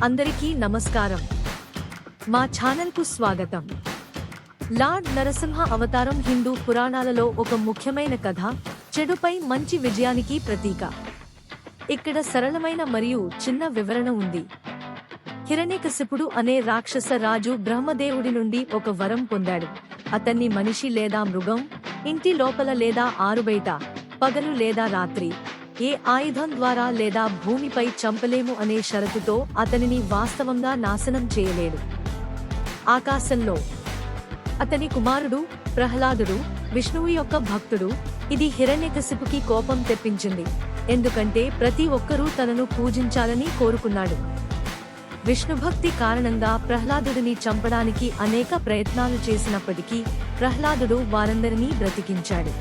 అందరికీ నమస్కారం. మా ఛానల్కు స్వాగతం. లార్డ్ నరసింహ అవతారం హిందూ పురాణాలలో ఒక ముఖ్యమైన కథ, చెడుపై మంచి విజయానికి ప్రతీక. ఇక్కడ సరళమైన మరియు చిన్న వివరణ ఉంది. హిరణ్యకశిపుడు అనే రాక్షస రాజు బ్రహ్మదేవుడి నుండి ఒక వరం పొందాడు. అతన్ని మనిషి లేదా మృగం, ఇంటి లోపల లేదా ఆరుబయట, పగలు లేదా రాత్రి, ఏ ఆయుధం ద్వారా లేదా భూమిపై చంపలేము అనే షరతుతో అతనిని వాస్తవంగా నాశనం చేయలేడు. ఆకాశంలో అతని కుమారుడు ప్రహ్లాదుడు విష్ణువు యొక్క భక్తుడు. ఇది హిరణ్యకశిపుకి కోపం తెప్పించింది, ఎందుకంటే ప్రతి ఒక్కరూ తనను పూజించాలని కోరుకున్నాడు. విష్ణుభక్తి కారణంగా ప్రహ్లాదుడిని చంపడానికి అనేక ప్రయత్నాలు చేసినప్పటికీ ప్రహ్లాదుడు వారందరినీ బ్రతికించాడు.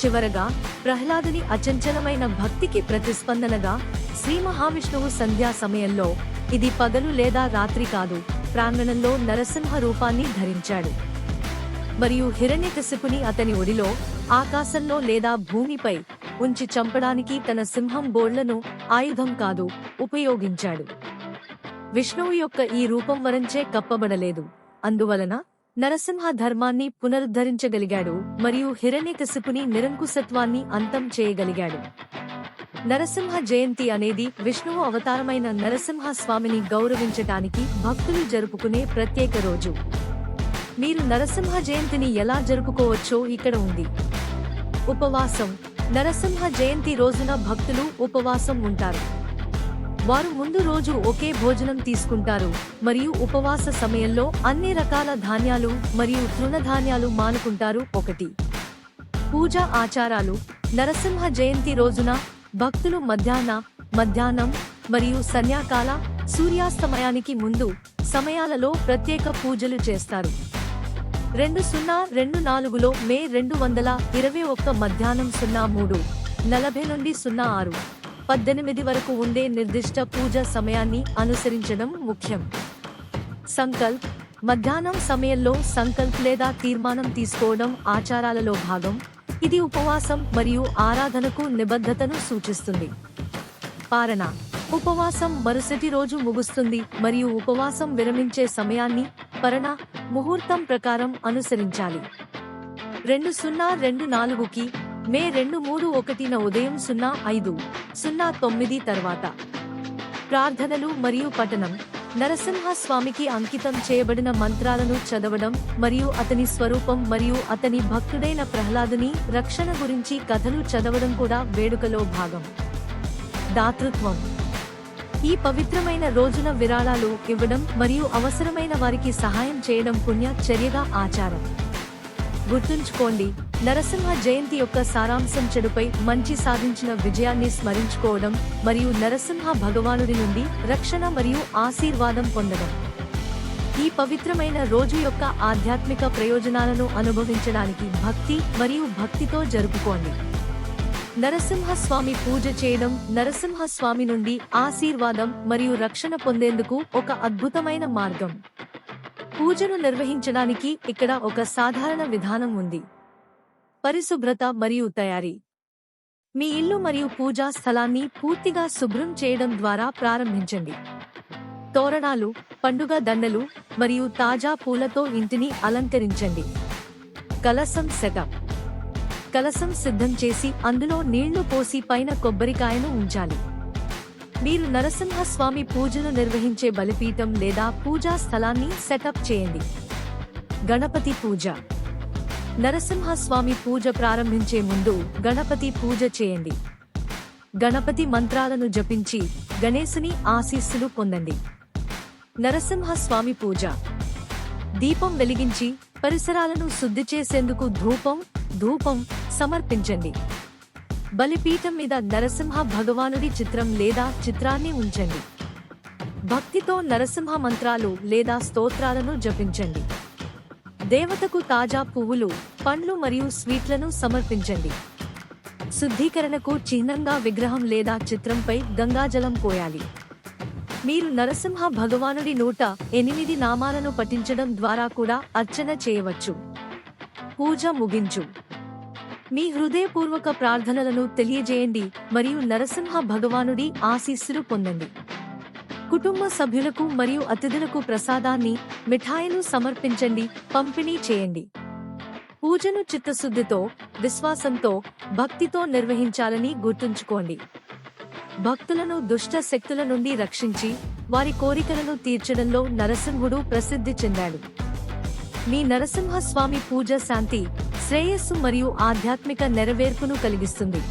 చివరగా ప్రహ్లాదుని అచంచలమైన భక్తికి ప్రతిస్పందనగా శ్రీ మహావిష్ణువు సంధ్యా సమయంలో, ఇది పగలు లేదా రాత్రి కాదు, ప్రాంగణంలో నరసింహ రూపాన్ని ధరించాడు మరియు హిరణ్యకశిపుని అతని ఒడిలో, ఆకాశంలో లేదా భూమిపై ఉంచి చంపడానికి తన సింహం గోళ్లను ఆయుధం కాదు ఉపయోగించాడు. విష్ణువు యొక్క ఈ రూపం వరంచే కప్పబడలేదు, అందువలన నరసింహ ధర్మాన్ని పునరుద్ధరించగలిగాడు మరియు హిరణ్యకశిపుని నిరంకుశత్వాన్ని అంతం చేయగలిగాడు. నరసింహ జయంతి అనేది విష్ణువు అవతారమైన నరసింహ స్వామిని గౌరవించటానికి భక్తులు జరుపుకునే ప్రత్యేక రోజు. మీరు నరసింహ జయంతిని ఎలా జరుపుకోవచ్చో ఇక్కడ ఉంది. ఉపవాసం. నరసింహ జయంతి రోజున భక్తులు ఉపవాసం ఉంటారు. వారు ముందు రోజు ఒకే భోజనం తీసుకుంటారు మరియు ఉపవాస సమయంలో అన్ని రకాల ధాన్యాలు మరియు తృణధాన్యాలు మానుకుంటారు. 1. పూజా ఆచారాలు. నరసింహ జయంతి రోజున భక్తులు మధ్యాహ్నం మరియు సంధ్యాకాల, సూర్యాస్తమయానికి ముందు సమయాలలో ప్రత్యేక పూజలు చేస్తారు. 2024లో మే 221 మధ్యాహ్నం 03:40 నుండి 06:18 వరకు ఉండే నిర్దిష్ట పూజ సమయాన్ని అనుసరించడం ముఖ్యం. సంకల్ప్. మధ్యాహ్నం సమయంలో సంకల్ప్ లేదా తీర్మానం తీసుకోవడం ఆచారాలలో భాగం. ఇది ఉపవాసం మరియు ఆరాధనకు నిబద్ధతను సూచిస్తుంది. పారణ. ఉపవాసం మరుసటి రోజు ముగుస్తుంది మరియు ఉపవాసం విరమించే సమయాన్ని పరణ ముహూర్తం ప్రకారం అనుసరించాలి. 2024కి మే 231న ఉదయం 05:09 తర్వాత. ప్రార్థనలు మరియు పఠనం. నరసింహ స్వామికి అంకితం చేయబడిన మంత్రాలను చదవడం మరియు అతని స్వరూపం మరియు అతని భక్తుడైన ప్రహ్లాదుని రక్షణ గురించి కథలు చదవడం కూడా వేడుకలో భాగం. దాతృత్వం. ఈ పవిత్రమైన రోజున విరాళాలు ఇవ్వడం మరియు అవసరమైన వారికి సహాయం చేయడం పుణ్య చర్యగా ఆచారం. గుర్తుంచుకోండి, నరసింహ జయంతి యొక్క సారాంశం చెడుపై మంచి సాధించిన విజయాన్ని స్మరించుకోవడం మరియు నరసింహ భగవానుడి నుండి రక్షణ మరియు ఆశీర్వాదం పొందడం. ఈ పవిత్రమైన రోజు యొక్క ఆధ్యాత్మిక ప్రయోజనాలను అనుభవించడానికి భక్తి మరియు భక్తితో జరుపుకోండి. నరసింహ స్వామి పూజ చేయడం నరసింహ స్వామి నుండి ఆశీర్వాదం మరియు రక్షణ పొందేందుకు ఒక అద్భుతమైన మార్గం. పూజను నిర్వహించడానికి ఇక్కడ ఒక సాధారణ విధానం ఉంది. పరిశుభ్రత మరియు తయారీ. మీ ఇల్లు మరియు పూజా స్థలాన్ని పూర్తిగా శుభ్రం చేయడం ద్వారా ప్రారంభించండి. తోరణాలు, పండుగ దండలు మరియు తాజా పూలతో ఇంటిని అలంకరించండి. కలశం సెటప్. కలశం సిద్ధం చేసి అందులో నీళ్లు పోసి పైన కొబ్బరికాయను ఉంచాలి. మీరు నరసింహ స్వామి పూజను నిర్వహించే బలిపీఠం లేదా పూజా స్థలాన్ని సెటప్ చేయండి. గణపతి పూజ. నరసింహ స్వామి పూజ ప్రారంభించే ముందు గణపతి పూజ చేయండి. గణపతి మంత్రాలను జపించి గణేశుని ఆశీస్సులు పొందండి. నరసింహ స్వామి పూజ. దీపం వెలిగించి పరిసరాలను శుద్ధి చేసేందుకు ధూపం సమర్పించండి. బలిపీఠం మీద నరసింహ భగవానుడి చిత్రం లేదా చిత్రాన్ని ఉంచండి. భక్తితో నరసింహ మంత్రాలు లేదా స్తోత్రాలను జపించండి. దేవతకు తాజా పువ్వులు, పండ్లు మరియు స్వీట్లను సమర్పించండి. శుద్ధీకరణకు చిహ్నంగా విగ్రహం లేదా చిత్రంపై గంగాజలం పోయాలి. మీరు నరసింహ భగవానుడి 108 నామాలను పఠించడం ద్వారా కూడా అర్చన చేయవచ్చు. పూజ ముగించు. మీ హృదయపూర్వక ప్రార్థనలను తెలియజేయండి మరియు నరసింహ భగవానుడి ఆశీస్సులు పొందండి. కుటుంబ సభ్యులకు మరియు అతిథులకు ప్రసాదాన్ని, మిఠాయిలు సమర్పించండి, పంపిణీ చేయండి. పూజను చిత్తశుద్ధితో, విశ్వాసంతో, భక్తితో నిర్వహించాలని గుర్తుంచుకోండి. భక్తులను దుష్ట శక్తుల నుండి రక్షించి వారి కోరికలను తీర్చడంలో నరసింహుడు ప్రసిద్ధి చెందాడు. మీ నరసింహస్వామి పూజ శాంతి, శ్రేయస్సు మరియు ఆధ్యాత్మిక నెరవేర్పును కలిగిస్తుంది.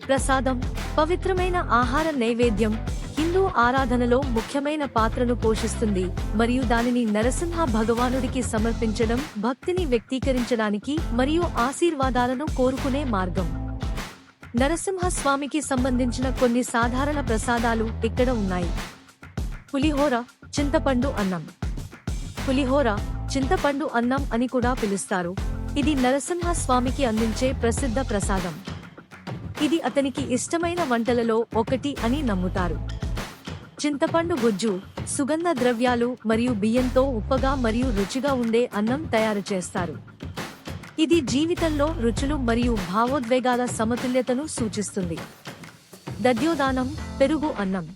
ప్రసాదం, పవిత్రమైన ఆహార నైవేద్యం హిందూ ఆరాధనలో ముఖ్యమైన పాత్రను పోషిస్తుంది మరియు దానిని నరసింహ భగవానుడికి సమర్పించడం భక్తిని వ్యక్తీకరించడానికి మరియు ఆశీర్వాదాలను కోరుకునే మార్గం. నరసింహస్వామికి సంబంధించిన కొన్ని సాధారణ ప్రసాదాలు ఇక్కడ ఉన్నాయి. పులిహోర, చింతపండు అన్నం. పులిహోర, చింతపండు అన్నం అని కూడా పిలుస్తారు. ఇది నరసింహస్వామికి అందించే ప్రసిద్ధ ప్రసాదం. ఇది అతనికి ఇష్టమైన వంటలలో ఒకటి అని నమ్ముతారు. చింతపండు గుజ్జు, సుగంధ ద్రవ్యాలు మరియు బియ్యంతో ఉప్పగా మరియు రుచిగా ఉండే అన్నం తయారు చేస్తారు. ఇది జీవితంలో రుచులు మరియు భావోద్వేగాల సమతుల్యతను సూచిస్తుంది. దధ్యోదానం, పెరుగు అన్నం.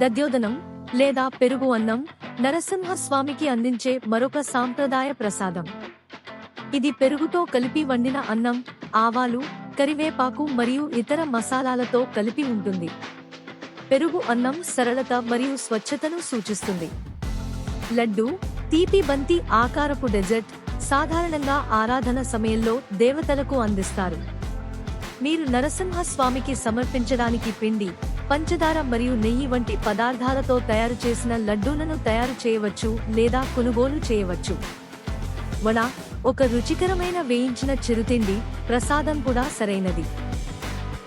దధ్యోదనం లేదా పెరుగు అన్నం నరసింహస్వామికి అందించే మరొక సాంప్రదాయ ప్రసాదం. ఇది పెరుగుతో కలిపి వండిన అన్నం, ఆవాలు, కరివేపాకు మరియు ఇతర మసాలాలతో కలిపి ఉంటుంది. పెరుగు అన్నం సరళత మరియు స్వచ్ఛతను సూచిస్తుంది. లడ్డు, తీపి బంతి ఆకారపు డెజర్ట్, సాధారణంగా ఆరాధన సమయంలో దేవతలకు అందిస్తారు. మీరు నరసింహస్వామికి సమర్పించడానికి పిండి, పంచదార మరియు నెయ్యి వంటి పదార్థాలతో తయారు చేసిన లడ్డూలను తయారు చేయవచ్చు లేదా కొనుగోలు చేయవచ్చు. వడ, ఒక రుచికరమైన వేయించిన చిరుతిండి, ప్రసాదం కూడా సరైనది.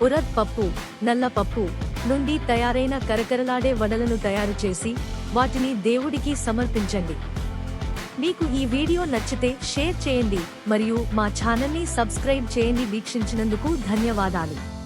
ఉరద్ పప్పు, నల్ల పప్పు నుండి తయారైన కరకరలాడే వడలను తయారు చేసి వాటిని దేవుడికి సమర్పించండి. మీకు ఈ వీడియో నచ్చితే షేర్ చేయండి మరియు మా ఛానల్ని సబ్స్క్రైబ్ చేయండి. వీక్షించినందుకు ధన్యవాదాలు.